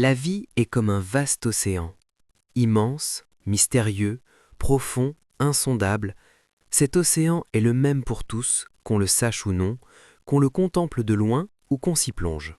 La vie est comme un vaste océan, immense, mystérieux, profond, insondable. Cet océan est le même pour tous, qu'on le sache ou non, qu'on le contemple de loin ou qu'on s'y plonge.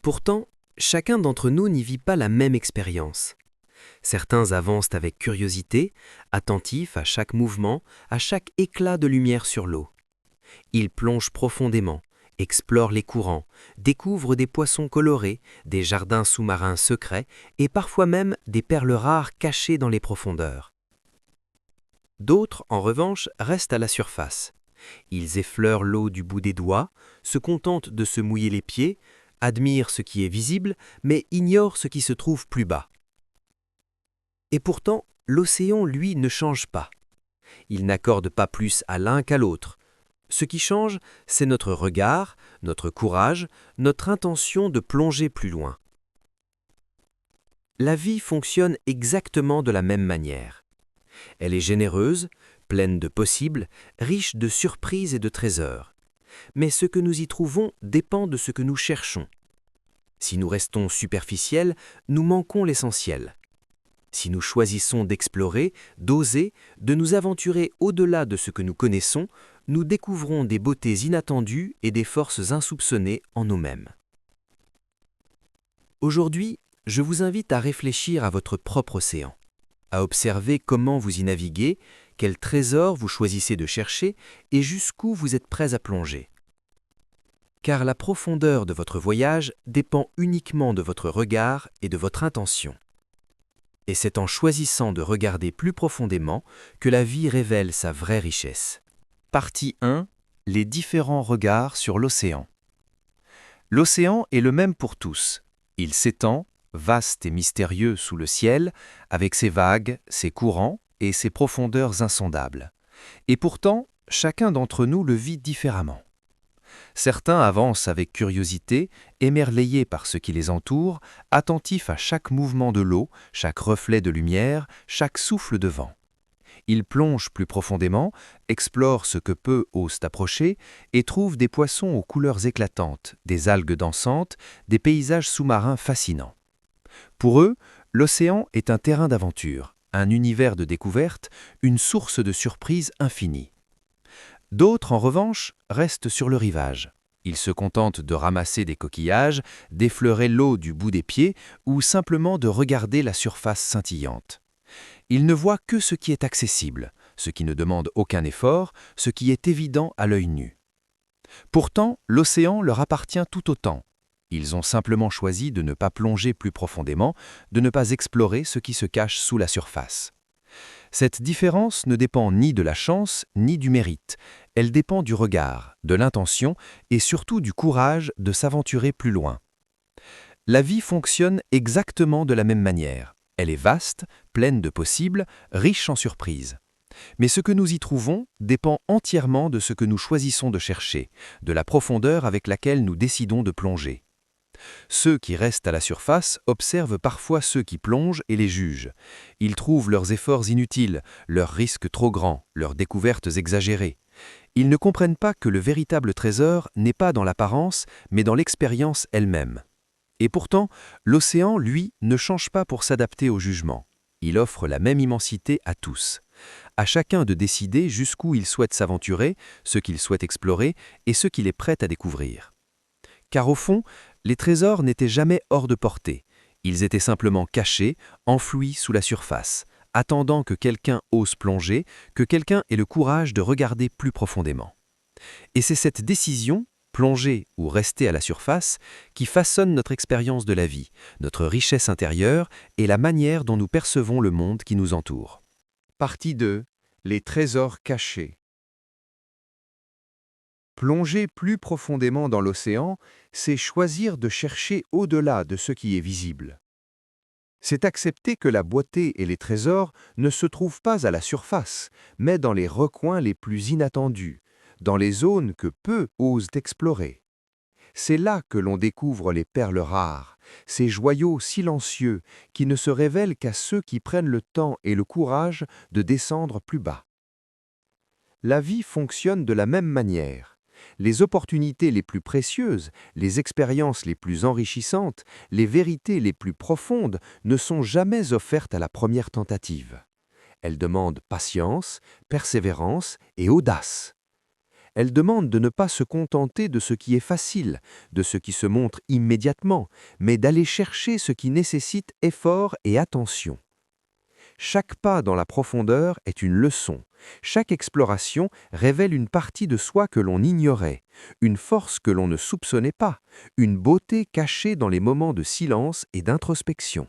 Pourtant, chacun d'entre nous n'y vit pas la même expérience. Certains avancent avec curiosité, attentifs à chaque mouvement, à chaque éclat de lumière sur l'eau. Ils plongent profondément, explorent les courants, découvrent des poissons colorés, des jardins sous-marins secrets et parfois même des perles rares cachées dans les profondeurs. D'autres, en revanche, restent à la surface. Ils effleurent l'eau du bout des doigts, se contentent de se mouiller les pieds, admirent ce qui est visible, mais ignorent ce qui se trouve plus bas. Et pourtant, l'océan, lui, ne change pas. Il n'accorde pas plus à l'un qu'à l'autre. Ce qui change, c'est notre regard, notre courage, notre intention de plonger plus loin. La vie fonctionne exactement de la même manière. Elle est généreuse, pleine de possibles, riche de surprises et de trésors. Mais ce que nous y trouvons dépend de ce que nous cherchons. Si nous restons superficiels, nous manquons l'essentiel. Si nous choisissons d'explorer, d'oser, de nous aventurer au-delà de ce que nous connaissons, nous découvrons des beautés inattendues et des forces insoupçonnées en nous-mêmes. Aujourd'hui, je vous invite à réfléchir à votre propre océan, à observer comment vous y naviguez, quels trésors vous choisissez de chercher et jusqu'où vous êtes prêts à plonger. Car la profondeur de votre voyage dépend uniquement de votre regard et de votre intention. Et c'est en choisissant de regarder plus profondément que la vie révèle sa vraie richesse. Partie 1. Les différents regards sur l'océan. L'océan est le même pour tous. Il s'étend, vaste et mystérieux sous le ciel, avec ses vagues, ses courants et ses profondeurs insondables. Et pourtant, chacun d'entre nous le vit différemment. Certains avancent avec curiosité, émerveillés par ce qui les entoure, attentifs à chaque mouvement de l'eau, chaque reflet de lumière, chaque souffle de vent. Ils plongent plus profondément, explorent ce que peu osent approcher et trouvent des poissons aux couleurs éclatantes, des algues dansantes, des paysages sous-marins fascinants. Pour eux, l'océan est un terrain d'aventure, un univers de découverte, une source de surprises infinies. D'autres, en revanche, restent sur le rivage. Ils se contentent de ramasser des coquillages, d'effleurer l'eau du bout des pieds ou simplement de regarder la surface scintillante. Ils ne voient que ce qui est accessible, ce qui ne demande aucun effort, ce qui est évident à l'œil nu. Pourtant, l'océan leur appartient tout autant. Ils ont simplement choisi de ne pas plonger plus profondément, de ne pas explorer ce qui se cache sous la surface. Cette différence ne dépend ni de la chance ni du mérite. Elle dépend du regard, de l'intention et surtout du courage de s'aventurer plus loin. La vie fonctionne exactement de la même manière. Elle est vaste, pleine de possibles, riche en surprises. Mais ce que nous y trouvons dépend entièrement de ce que nous choisissons de chercher, de la profondeur avec laquelle nous décidons de plonger. Ceux qui restent à la surface observent parfois ceux qui plongent et les jugent. Ils trouvent leurs efforts inutiles, leurs risques trop grands, leurs découvertes exagérées. Ils ne comprennent pas que le véritable trésor n'est pas dans l'apparence, mais dans l'expérience elle-même. Et pourtant, l'océan, lui, ne change pas pour s'adapter au jugement. Il offre la même immensité à tous. À chacun de décider jusqu'où il souhaite s'aventurer, ce qu'il souhaite explorer et ce qu'il est prêt à découvrir. Car au fond, les trésors n'étaient jamais hors de portée. Ils étaient simplement cachés, enfouis sous la surface, attendant que quelqu'un ose plonger, que quelqu'un ait le courage de regarder plus profondément. Et c'est cette décision, plonger ou rester à la surface, qui façonne notre expérience de la vie, notre richesse intérieure et la manière dont nous percevons le monde qui nous entoure. Partie 2. Les trésors cachés. Plonger plus profondément dans l'océan, c'est choisir de chercher au-delà de ce qui est visible. C'est accepter que la beauté et les trésors ne se trouvent pas à la surface, mais dans les recoins les plus inattendus, dans les zones que peu osent explorer. C'est là que l'on découvre les perles rares, ces joyaux silencieux qui ne se révèlent qu'à ceux qui prennent le temps et le courage de descendre plus bas. La vie fonctionne de la même manière. Les opportunités les plus précieuses, les expériences les plus enrichissantes, les vérités les plus profondes ne sont jamais offertes à la première tentative. Elles demandent patience, persévérance et audace. Elles demandent de ne pas se contenter de ce qui est facile, de ce qui se montre immédiatement, mais d'aller chercher ce qui nécessite effort et attention. Chaque pas dans la profondeur est une leçon. Chaque exploration révèle une partie de soi que l'on ignorait, une force que l'on ne soupçonnait pas, une beauté cachée dans les moments de silence et d'introspection.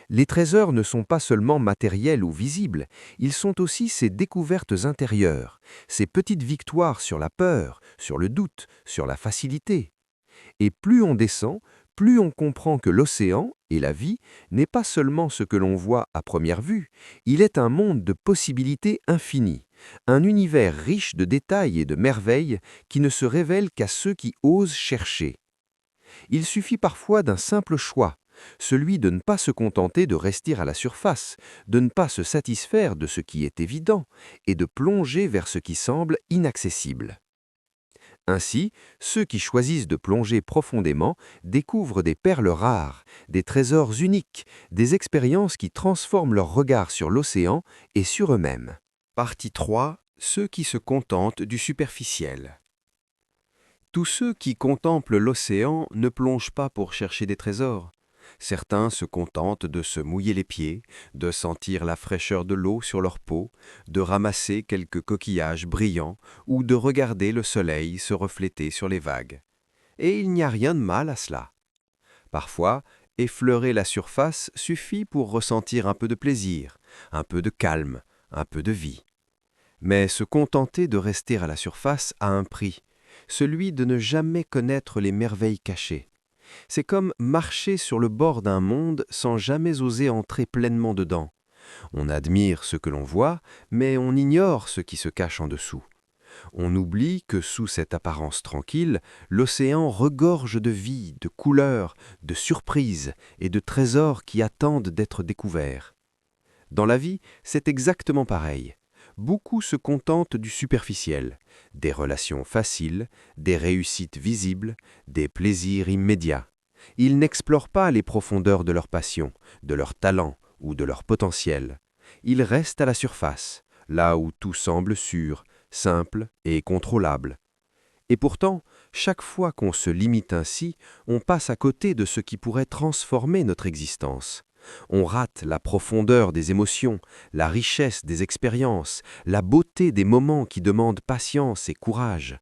Les trésors ne sont pas seulement matériels ou visibles, ils sont aussi ces découvertes intérieures, ces petites victoires sur la peur, sur le doute, sur la facilité. Et plus on descend, plus on comprend que l'océan et la vie n'est pas seulement ce que l'on voit à première vue, il est un monde de possibilités infinies, un univers riche de détails et de merveilles qui ne se révèle qu'à ceux qui osent chercher. Il suffit parfois d'un simple choix, celui de ne pas se contenter de rester à la surface, de ne pas se satisfaire de ce qui est évident et de plonger vers ce qui semble inaccessible. Ainsi, ceux qui choisissent de plonger profondément découvrent des perles rares, des trésors uniques, des expériences qui transforment leur regard sur l'océan et sur eux-mêmes. Partie 3. Ceux qui se contentent du superficiel. Tous ceux qui contemplent l'océan ne plongent pas pour chercher des trésors. Certains se contentent de se mouiller les pieds, de sentir la fraîcheur de l'eau sur leur peau, de ramasser quelques coquillages brillants ou de regarder le soleil se refléter sur les vagues. Et il n'y a rien de mal à cela. Parfois, effleurer la surface suffit pour ressentir un peu de plaisir, un peu de calme, un peu de vie. Mais se contenter de rester à la surface a un prix, celui de ne jamais connaître les merveilles cachées. C'est comme marcher sur le bord d'un monde sans jamais oser entrer pleinement dedans. On admire ce que l'on voit, mais on ignore ce qui se cache en dessous. On oublie que sous cette apparence tranquille, l'océan regorge de vie, de couleurs, de surprises et de trésors qui attendent d'être découverts. Dans la vie, c'est exactement pareil. Beaucoup se contentent du superficiel, des relations faciles, des réussites visibles, des plaisirs immédiats. Ils n'explorent pas les profondeurs de leur passion, de leur talent ou de leur potentiel. Ils restent à la surface, là où tout semble sûr, simple et contrôlable. Et pourtant, chaque fois qu'on se limite ainsi, on passe à côté de ce qui pourrait transformer notre existence. On rate la profondeur des émotions, la richesse des expériences, la beauté des moments qui demandent patience et courage.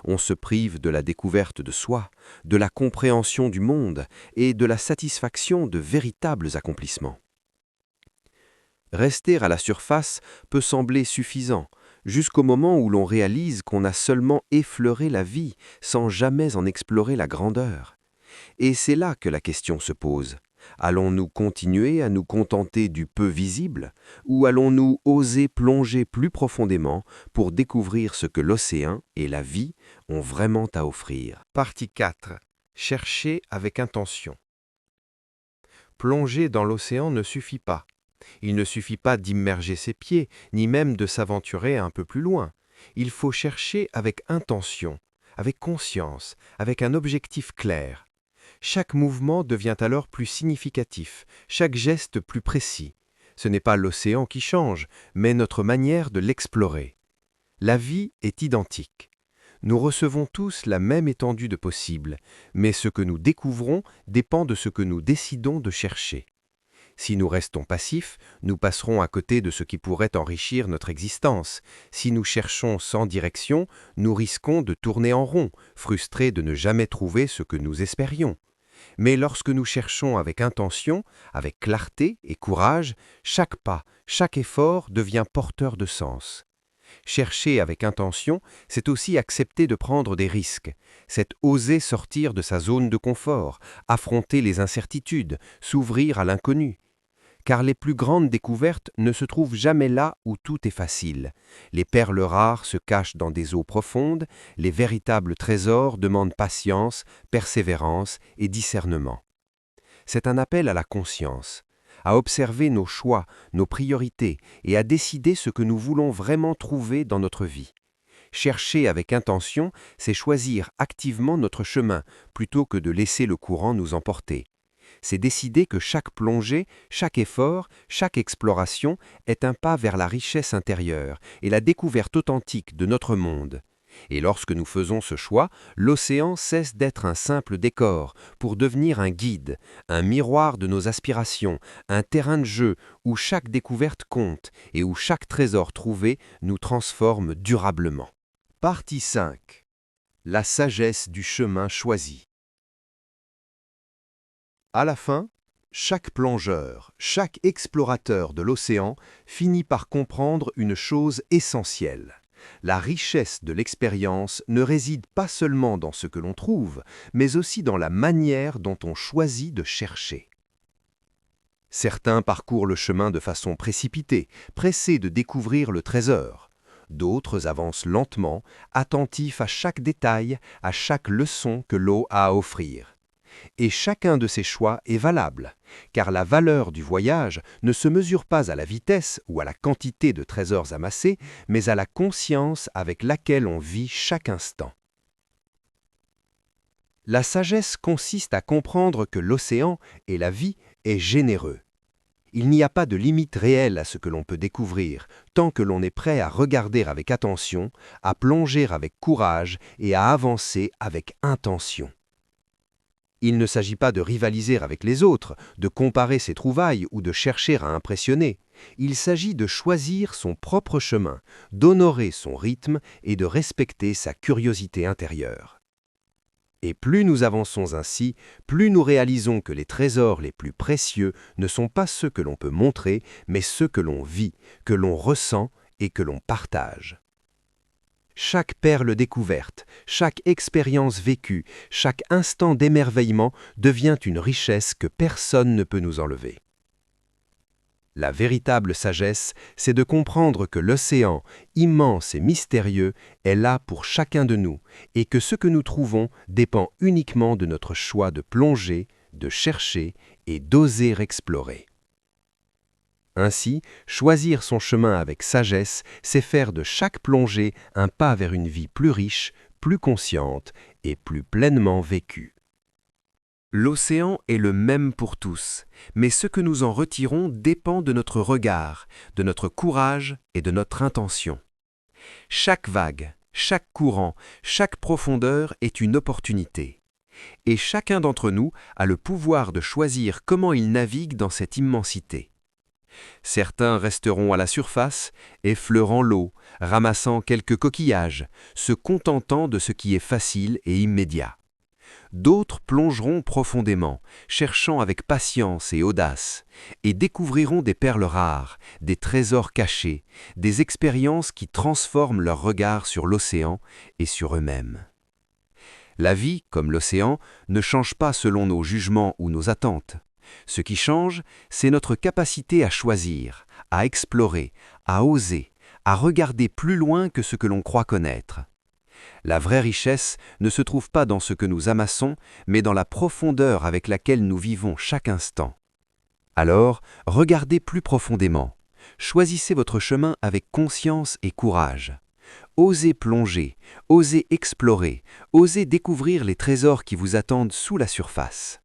On se prive de la découverte de soi, de la compréhension du monde et de la satisfaction de véritables accomplissements. Rester à la surface peut sembler suffisant, jusqu'au moment où l'on réalise qu'on a seulement effleuré la vie sans jamais en explorer la grandeur. Et c'est là que la question se pose. Allons-nous continuer à nous contenter du peu visible ou allons-nous oser plonger plus profondément pour découvrir ce que l'océan et la vie ont vraiment à offrir? Partie 4. Chercher avec intention. Plonger dans l'océan ne suffit pas. Il ne suffit pas d'immerger ses pieds, ni même de s'aventurer un peu plus loin. Il faut chercher avec intention, avec conscience, avec un objectif clair. Chaque mouvement devient alors plus significatif, chaque geste plus précis. Ce n'est pas l'océan qui change, mais notre manière de l'explorer. La vie est identique. Nous recevons tous la même étendue de possible, mais ce que nous découvrons dépend de ce que nous décidons de chercher. Si nous restons passifs, nous passerons à côté de ce qui pourrait enrichir notre existence. Si nous cherchons sans direction, nous risquons de tourner en rond, frustrés de ne jamais trouver ce que nous espérions. Mais lorsque nous cherchons avec intention, avec clarté et courage, chaque pas, chaque effort devient porteur de sens. Chercher avec intention, c'est aussi accepter de prendre des risques, c'est oser sortir de sa zone de confort, affronter les incertitudes, s'ouvrir à l'inconnu. Car les plus grandes découvertes ne se trouvent jamais là où tout est facile. Les perles rares se cachent dans des eaux profondes, les véritables trésors demandent patience, persévérance et discernement. C'est un appel à la conscience, à observer nos choix, nos priorités et à décider ce que nous voulons vraiment trouver dans notre vie. Chercher avec intention, c'est choisir activement notre chemin, plutôt que de laisser le courant nous emporter. C'est décider que chaque plongée, chaque effort, chaque exploration est un pas vers la richesse intérieure et la découverte authentique de notre monde. Et lorsque nous faisons ce choix, l'océan cesse d'être un simple décor pour devenir un guide, un miroir de nos aspirations, un terrain de jeu où chaque découverte compte et où chaque trésor trouvé nous transforme durablement. Partie 5. La sagesse du chemin choisi. À la fin, chaque plongeur, chaque explorateur de l'océan finit par comprendre une chose essentielle. La richesse de l'expérience ne réside pas seulement dans ce que l'on trouve, mais aussi dans la manière dont on choisit de chercher. Certains parcourent le chemin de façon précipitée, pressés de découvrir le trésor. D'autres avancent lentement, attentifs à chaque détail, à chaque leçon que l'eau a à offrir. Et chacun de ces choix est valable, car la valeur du voyage ne se mesure pas à la vitesse ou à la quantité de trésors amassés, mais à la conscience avec laquelle on vit chaque instant. La sagesse consiste à comprendre que l'océan et la vie est généreux. Il n'y a pas de limite réelle à ce que l'on peut découvrir, tant que l'on est prêt à regarder avec attention, à plonger avec courage et à avancer avec intention. Il ne s'agit pas de rivaliser avec les autres, de comparer ses trouvailles ou de chercher à impressionner. Il s'agit de choisir son propre chemin, d'honorer son rythme et de respecter sa curiosité intérieure. Et plus nous avançons ainsi, plus nous réalisons que les trésors les plus précieux ne sont pas ceux que l'on peut montrer, mais ceux que l'on vit, que l'on ressent et que l'on partage. Chaque perle découverte, chaque expérience vécue, chaque instant d'émerveillement devient une richesse que personne ne peut nous enlever. La véritable sagesse, c'est de comprendre que l'océan, immense et mystérieux, est là pour chacun de nous et que ce que nous trouvons dépend uniquement de notre choix de plonger, de chercher et d'oser explorer. Ainsi, choisir son chemin avec sagesse, c'est faire de chaque plongée un pas vers une vie plus riche, plus consciente et plus pleinement vécue. L'océan est le même pour tous, mais ce que nous en retirons dépend de notre regard, de notre courage et de notre intention. Chaque vague, chaque courant, chaque profondeur est une opportunité. Et chacun d'entre nous a le pouvoir de choisir comment il navigue dans cette immensité. Certains resteront à la surface, effleurant l'eau, ramassant quelques coquillages, se contentant de ce qui est facile et immédiat. D'autres plongeront profondément, cherchant avec patience et audace, et découvriront des perles rares, des trésors cachés, des expériences qui transforment leur regard sur l'océan et sur eux-mêmes. La vie, comme l'océan, ne change pas selon nos jugements ou nos attentes. Ce qui change, c'est notre capacité à choisir, à explorer, à oser, à regarder plus loin que ce que l'on croit connaître. La vraie richesse ne se trouve pas dans ce que nous amassons, mais dans la profondeur avec laquelle nous vivons chaque instant. Alors, regardez plus profondément. Choisissez votre chemin avec conscience et courage. Osez plonger, osez explorer, osez découvrir les trésors qui vous attendent sous la surface.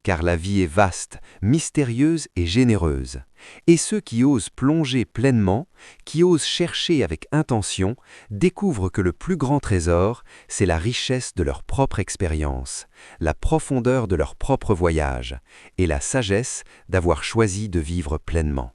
Car la vie est vaste, mystérieuse et généreuse. Et ceux qui osent plonger pleinement, qui osent chercher avec intention, découvrent que le plus grand trésor, c'est la richesse de leur propre expérience, la profondeur de leur propre voyage, et la sagesse d'avoir choisi de vivre pleinement.